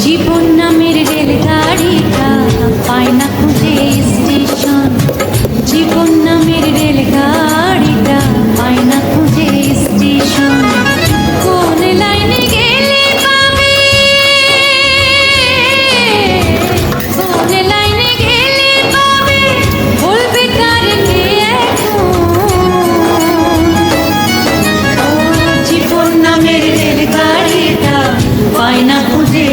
জীবন নামের রেলগাড়িটা পায় না খুঁজে স্টেশন। জীবন নামের রেলগাড়িটা পায় না খুঁজে স্টেশন। কোন লাইনে গেলে পাবে, কোন লাইনে গেলে পাবে, বলবে কার কে এখন। জীবন নামের রেলগাড়িটা পায় না খুঁজে